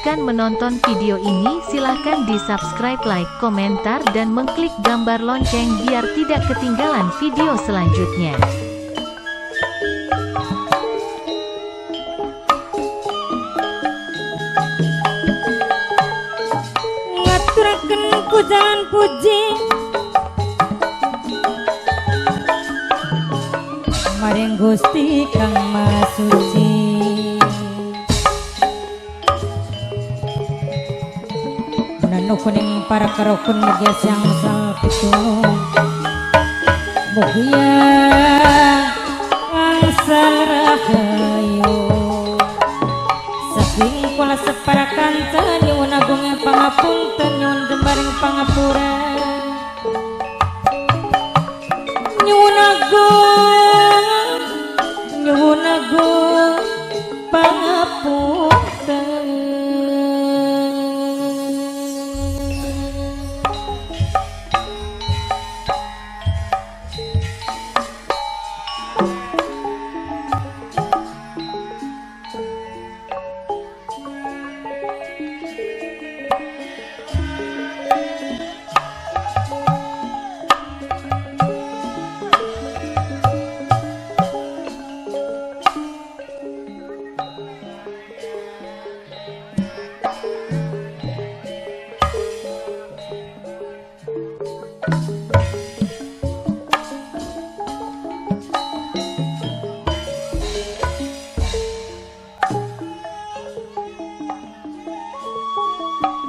melanjutkan menonton video ini, silahkan di subscribe, like, komentar, dan mengklik gambar lonceng biar tidak ketinggalan video selanjutnya. Ngaturaken pujian puji maring Gusti Kang Maha Suci. Nanu kuning para karokun mugia siang sal pitulung mugia angsal rahayu saking kula separakan nyuwun agung pangapunten nyuwun jembaring pangapura nyuwun agung pangapunten.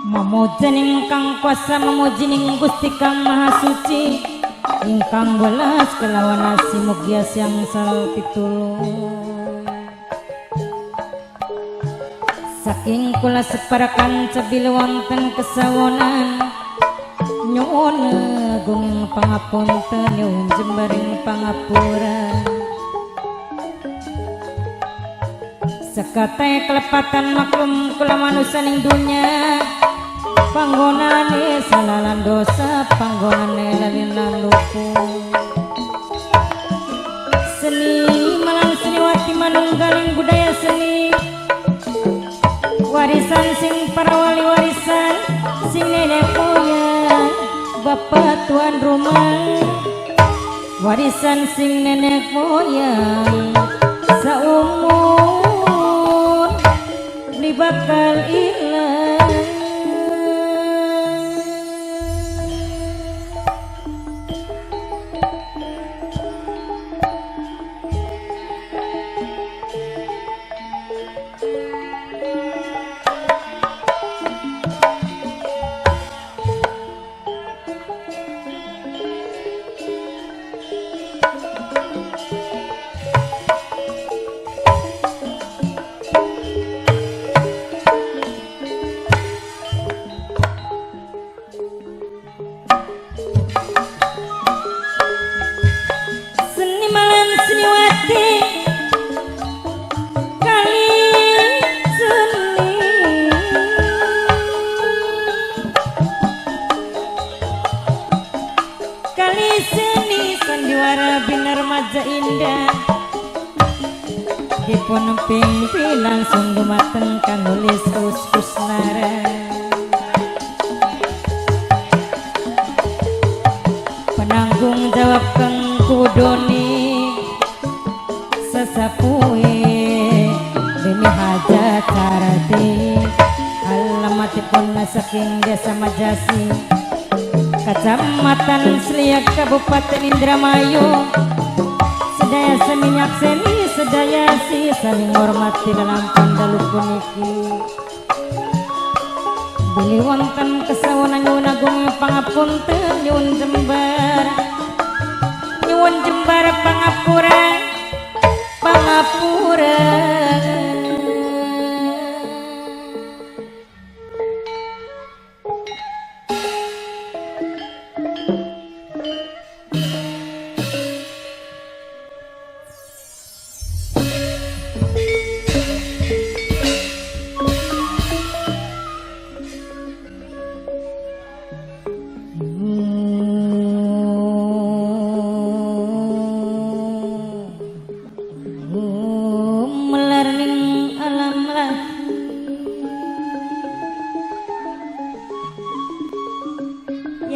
Memuji ingkang kuasa, memuji ning Gusti Kang Maha Suci, ingkang welas kelawan asi mugia siang sal pitulung. Saking kula separakan cebil wonten kesawonan, nyuwun agung pangapunten nyuwun jembaring pangapura. Sekate kelepatan maklum kula manusia ning dunya, panggonane salalan dosa, panggonane lalinan lupu. Seni malang seniwati manunggaling budaya seni, warisan sing para wali warisan, sing nenek moyang bapak tuan rumah, warisan sing nenek moyang saumur bakal ilang. Indah dipun pimpi langsung dumateng kang nulis Kusnara, penanggung jawab kang kudoni sesapuhe demi hajat carati alamatipun saking desa Majasi Kecamatan Seliak Kabupaten Indramayu. Sedaya seminyak seni sedaya si saling hormati dalam pandalu puniki. Bili wonten kesawonan nyuwun agung pangapunten nyuwun jembar pangapura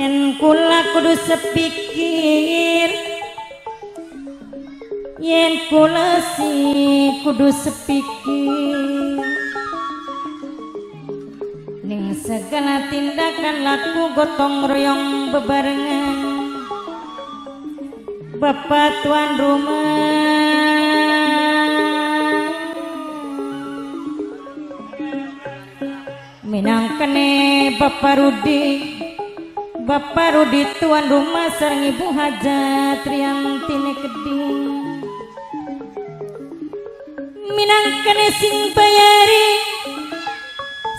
yen kula kudu sepikir, yen kula si kudu sepikir ning segala tindakan laku gotong royong bebarengan. Bapak tuan rumah minangkene Bapak Rudi tuan rumah sareng Ibu Hajat Riantine Keding minangkene sing bayari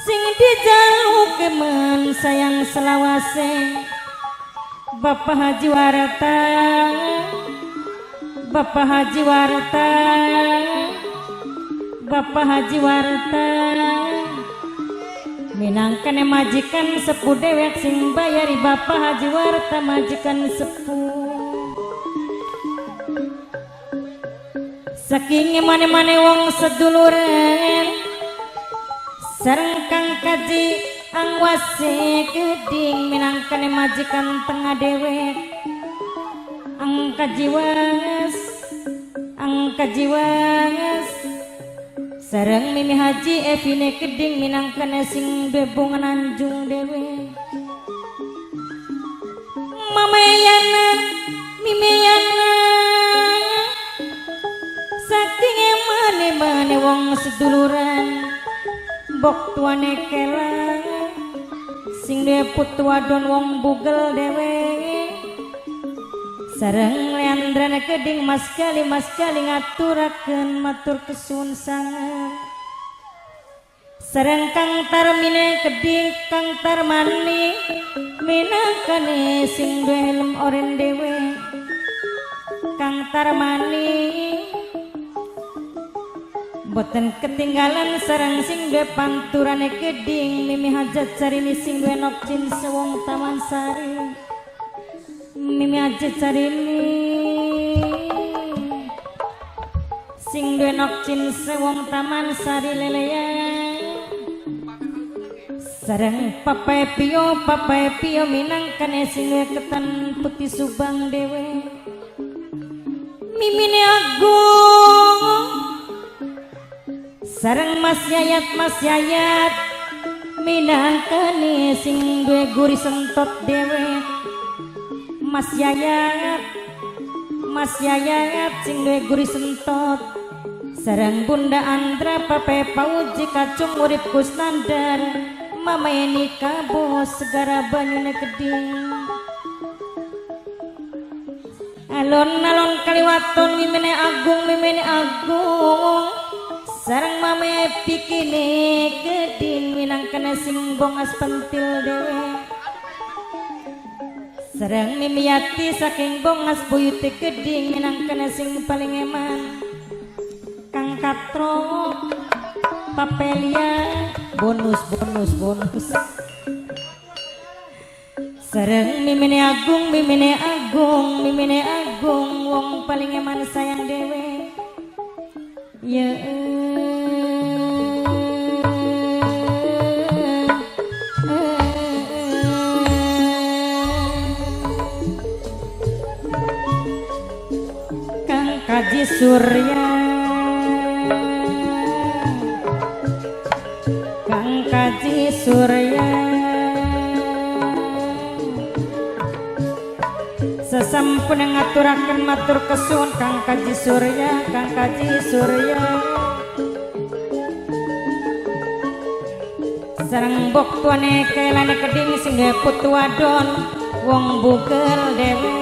sing dijalukeun sayang selawase Bapak Haji Warta, Bapak Haji Warta, Bapak Haji Warta minangkene majikan sepuh dewek sing bayari Bapak Haji Warta majikan sepuh saking mane-mane wong seduluran sareng Kang Kaji Angwase Keding minangkane majikan tengah dewek Ang Kaji Was sareng Mimi Haji Evine Keding minangkane sing bebongan anjung dewek Mamayana Mimiyana saking mane-mane wong seduluran bok tuane kela sing de putu wadon wong bugel dewe sareng Leandrana Keding mas kali ngaturakeun matur kesuwun sanget sareng Kang Tarmine Keding Kang Tarmani minangkane sing duwe helm oren dewe Kang Tarmani boten ketinggalan sareng sing duwe panturane Keding Mimi Hajat Sarini sing duwe nokcin sewong Taman Sari Mimi Hajat Sarini sing duwe nokcin sewong Taman Sari leleyan sareng Papai Pio minangkane sing duwe ketan putih Subang dewe Mimine Agung sareng Mas Yayat minangkane sing duwe guri sentot dewe Mas Yayat sing duwe guri sentot sareng Bunda Andra Pape Pauji Kacung urip Kusnandar Mama Eni Kabo segara banyune Keding alon-alon kaliwaton Mimine Agung sareng Mame Pikine Keding minangkane sing bongas pentil dewe sareng Mimiati saking bongas buyute Keding minangkane sing paling eman Kang Katro Papelia bonus sareng Mimine Agung wong paling eman sayang dewe ya Kang Kaji Surya sesampun ngaturaken matur kesuwun Kang Kaji Surya sareng bok tuane kelane Keding sing duwe putu wadon wong bugel dewe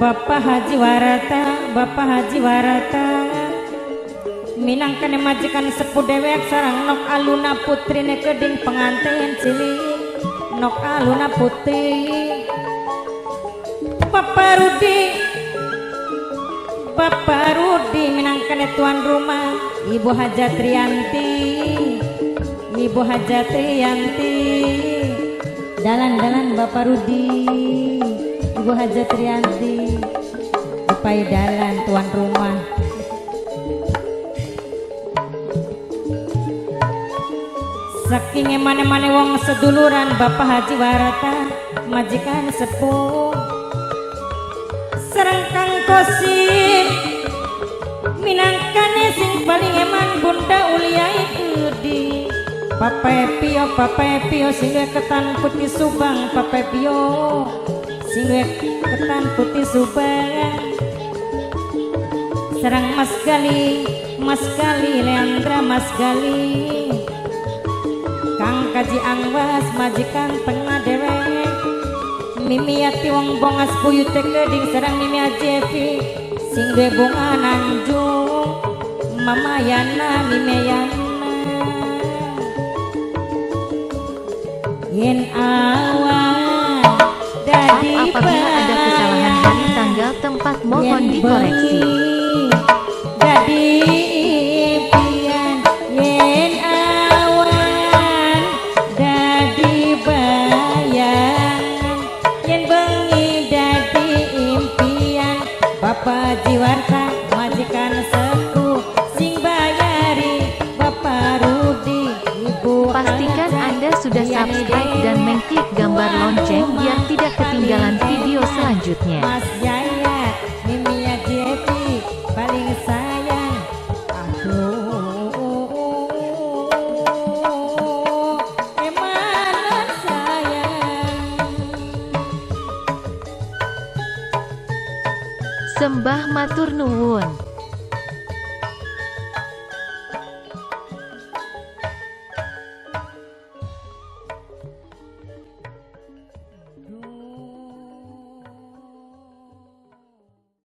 Bapak Haji Warata minangkane majikan sepuh dewek sareng Nok Aluna putrine Keding pengantin cilik Nok Aluna putri Bapak Rudi minangkane tuan rumah Ibu Hajat Rianti dalan Bapak Rudi Ibu Hajat Rianti upai dalan tuan rumah saking emane-mane wong seduluran Bapak Haji Warata majikan sepuh sareng Kang Kosim minangkane sing paling eman Bunda Uliai Gedi Pape Pio sing ketan putih Subang Pape Pio sing ketan putih Subang sareng Mas Gali Leandra Mas Gali Kang Kaji Angwas majikan tengah dewek Mimi Yati wong bongas buyut keding sareng Mimi Ajevi sing duwe bunga Nanjung Mama Yana Mimi Yana yen awan dadi Apabila ada kesalahan hari tanggal tempat mohon dikoreksi. Dadi impian yen awan dadi bayangan yen bengi dadi impian Bapak Jiwarta majikan sepuh sing bayari Bapak Rudi Ibu Pastikan Anda sudah subscribe dan mengklik gambar lonceng biar tidak ketinggalan video selanjutnya. Mas Jaya Mimi Jepi paling sayang aduh emanan sayang Sembah matur nuwun.